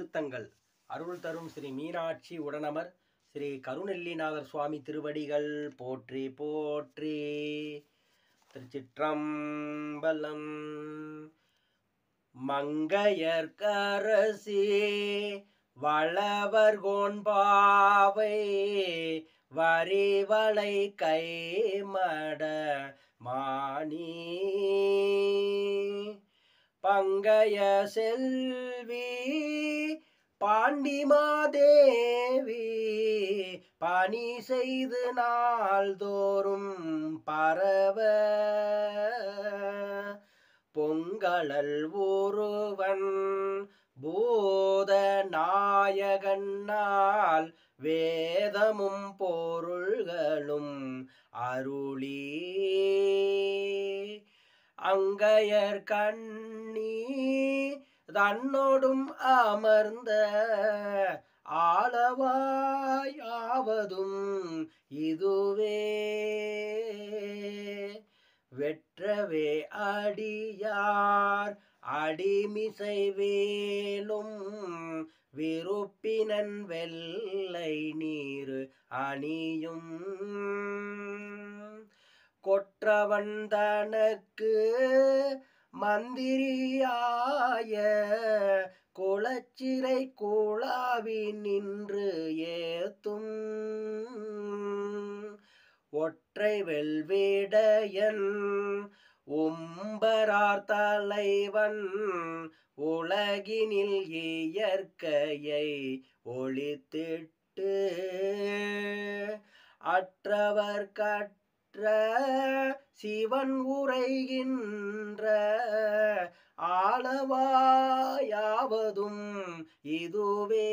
திருத்தங்கள் அருள் தரும் ஸ்ரீ மீனாட்சி உடனமர் ஸ்ரீ கருநெல்லிநாதர் சுவாமி திருவடிகள் போற்றி போற்றி. திருச்சிற்றம்பலம். மங்கையர்க்கரசி வளவர் கோன்பாவை வரிவளை கைமட மாணி பங்கைய செல்வி பாண்டிமாதேவி பணி செய்து நாள்தோறும் பரவ பொங்கழல் ஒருவன் பூத நாயகனால் வேதமும் பொருள்களும் அருளி அங்கையர் கண்ணி தன்னோடும் அமர்ந்த ஆளவாயாவதும் இதுவே வெற்றவே அடியார் அடிமிசை வேலும் விருப்பினன் வெள்ளை நீர் அணியும் கொற்றவன் தனக்கு மந்திரியாய குளச்சிறை குழாவி நின்று ஏத்தும் ஒற்றை வெல்விடையன் உம்பரார் தலைவன் உலகினில் இயற்கையை ஒளித்திட்டு அற்றவர் கற்ற சிவன் உரைகின்ற ஆளவாயாவதும் இதுவே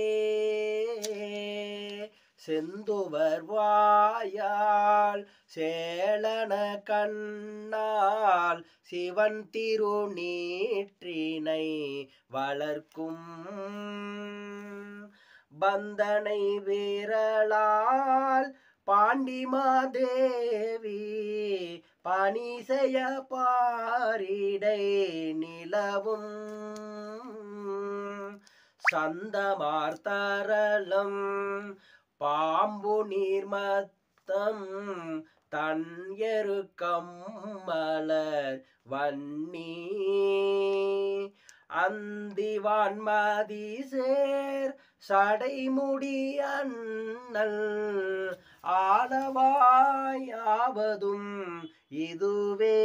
செந்துவர் வாயால் சேளன கண்ணால் சிவன் திருநீற்றினை வளர்க்கும் பந்தனை விரலால் பாண்டிமாதேவி பணி செய்ய பாரிடை நிலவும் சந்தமார்த்தரளம் பாம்பு நீர்மத்தம் தன் எருக்கம் மலர் வன்னி அந்திவான்மதி சேர் சடைமுடி அண்ணல் ஆளவாயாவதும் இதுவே.